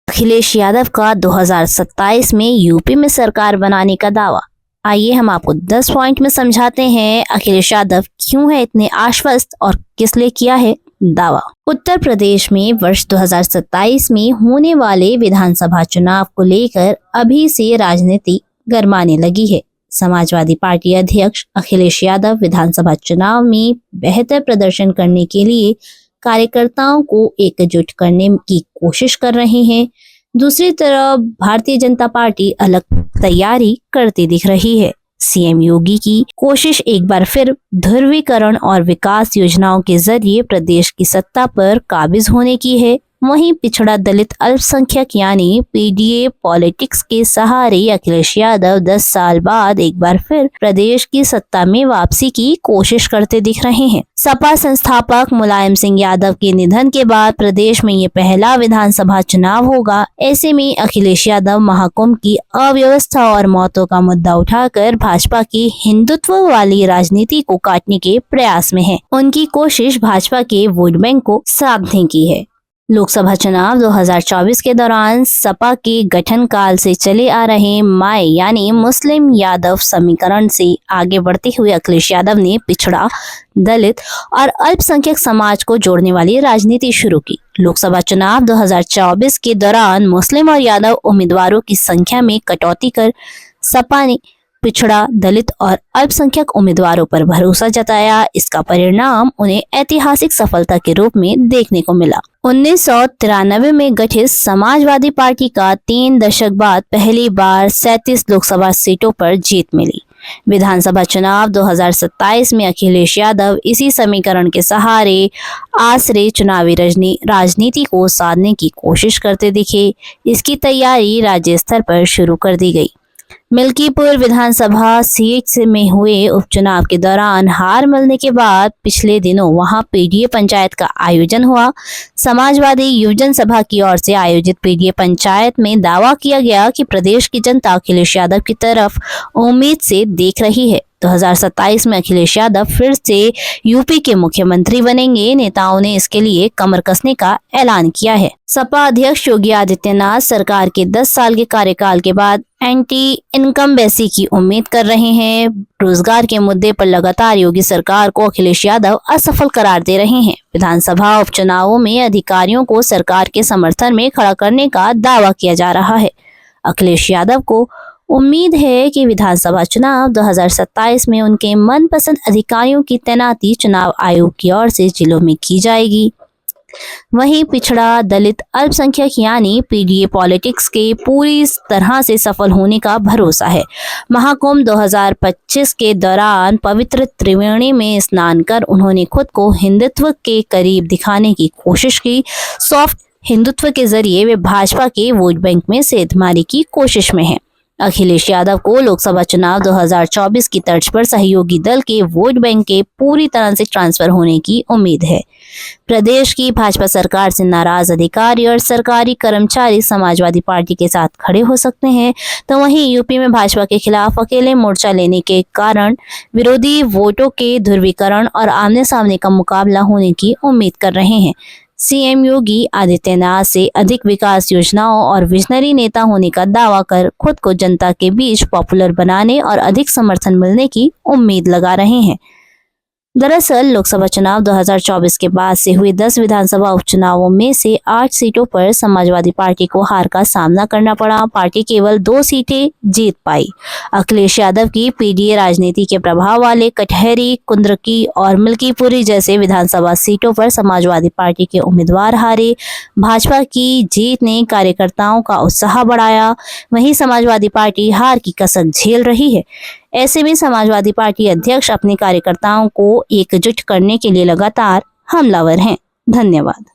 अखिलेश यादव का 2027 में यूपी में सरकार बनाने का दावा। आइए हम आपको 10 पॉइंट में समझाते हैं अखिलेश यादव क्यों है इतने आश्वस्त और किस लिए किया है दावा। उत्तर प्रदेश में वर्ष 2027 में होने वाले विधानसभा चुनाव को लेकर अभी से राजनीति गरमाने लगी है। समाजवादी पार्टी अध्यक्ष अखिलेश यादव विधानसभा चुनाव में बेहतर प्रदर्शन करने के लिए कार्यकर्ताओं को एकजुट करने की कोशिश कर रहे हैं। दूसरी तरफ भारतीय जनता पार्टी अलग तैयारी करती दिख रही है। सीएम योगी की कोशिश एक बार फिर ध्रुवीकरण और विकास योजनाओं के जरिए प्रदेश की सत्ता पर काबिज होने की है। वहीं पिछड़ा दलित अल्पसंख्यक यानी पीडीए पॉलिटिक्स के सहारे अखिलेश यादव 10 साल बाद एक बार फिर प्रदेश की सत्ता में वापसी की कोशिश करते दिख रहे हैं। सपा संस्थापक मुलायम सिंह यादव के निधन के बाद प्रदेश में ये पहला विधानसभा चुनाव होगा। ऐसे में अखिलेश यादव महाकुंभ की अव्यवस्था और मौतों का मुद्दा उठाकर भाजपा की हिंदुत्व वाली राजनीति को काटने के प्रयास में है। उनकी कोशिश भाजपा के वोट बैंक को साधने की है। लोकसभा चुनाव 2024 के दौरान सपा के गठन काल से चले आ रहे माय यानी मुस्लिम यादव समीकरण से आगे बढ़ते हुए अखिलेश यादव ने पिछड़ा दलित और अल्पसंख्यक समाज को जोड़ने वाली राजनीति शुरू की। लोकसभा चुनाव 2024 के दौरान मुस्लिम और यादव उम्मीदवारों की संख्या में कटौती कर सपा ने पिछड़ा दलित और अल्पसंख्यक उम्मीदवारों पर भरोसा जताया। इसका परिणाम उन्हें ऐतिहासिक सफलता के रूप में देखने को मिला। 1993 में गठित समाजवादी पार्टी का 3 दशक बाद पहली बार 37 लोकसभा सीटों पर जीत मिली। विधानसभा चुनाव 2027 में अखिलेश यादव इसी समीकरण के सहारे आसरे चुनावी राजनीति को साधने की कोशिश करते दिखे। इसकी तैयारी राज्य स्तर पर शुरू कर दी गई। मिल्कीपुर विधानसभा सीट में हुए उपचुनाव के दौरान हार मिलने के बाद पिछले दिनों वहां पीडीए पंचायत का आयोजन हुआ। समाजवादी युवजन सभा की ओर से आयोजित पीडीए पंचायत में दावा किया गया कि प्रदेश की जनता अखिलेश यादव की तरफ उम्मीद से देख रही है। 2027 में अखिलेश यादव फिर से यूपी के मुख्यमंत्री बनेंगे। नेताओं ने इसके लिए कमर कसने का ऐलान किया है। सपा अध्यक्ष योगी आदित्यनाथ सरकार के 10 साल के कार्यकाल के बाद एंटी इनकम्बेंसी की उम्मीद कर रहे हैं। रोजगार के मुद्दे पर लगातार योगी सरकार को अखिलेश यादव असफल करार दे रहे हैं। विधानसभा उपचुनावों में अधिकारियों को सरकार के समर्थन में खड़ा करने का दावा किया जा रहा है। अखिलेश यादव को उम्मीद है कि विधानसभा चुनाव 2027 में उनके मनपसंद अधिकारियों की तैनाती चुनाव आयोग की ओर से जिलों में की जाएगी। वहीं पिछड़ा दलित अल्पसंख्यक यानी पीडीए पॉलिटिक्स के पूरी तरह से सफल होने का भरोसा है। महाकुंभ 2025 के दौरान पवित्र त्रिवेणी में स्नान कर उन्होंने खुद को हिंदुत्व के करीब दिखाने की कोशिश की। सॉफ्ट हिंदुत्व के जरिए वे भाजपा के वोट बैंक में सेंधमारी की कोशिश में हैं। अखिलेश यादव को लोकसभा चुनाव 2024 की तर्ज पर सहयोगी दल के वोट बैंक के पूरी तरह से ट्रांसफर होने की उम्मीद है। प्रदेश की भाजपा सरकार से नाराज अधिकारी और सरकारी कर्मचारी समाजवादी पार्टी के साथ खड़े हो सकते हैं, तो वहीं यूपी में भाजपा के खिलाफ अकेले मोर्चा लेने के कारण विरोधी वोटों के ध्रुवीकरण और आमने सामने का मुकाबला होने की उम्मीद कर रहे हैं। सीएम योगी आदित्यनाथ से अधिक विकास योजनाओं और विजनरी नेता होने का दावा कर खुद को जनता के बीच पॉपुलर बनाने और अधिक समर्थन मिलने की उम्मीद लगा रहे हैं। दरअसल लोकसभा चुनाव 2024 के बाद से हुए 10 विधानसभा उपचुनावों में से 8 सीटों पर समाजवादी पार्टी को हार का सामना करना पड़ा। पार्टी केवल 2 सीटें जीत पाई। अखिलेश यादव की पीडीए राजनीति के प्रभाव वाले कटहरी, कुंद्रकी और मिल्कीपुरी जैसे विधानसभा सीटों पर समाजवादी पार्टी के उम्मीदवार हारे। भाजपा की जीत ने कार्यकर्ताओं का उत्साह बढ़ाया। वहीं समाजवादी पार्टी हार की कसक झेल रही है। ऐसे में समाजवादी पार्टी अध्यक्ष अपने कार्यकर्ताओं को एकजुट करने के लिए लगातार हमलावर हैं। धन्यवाद।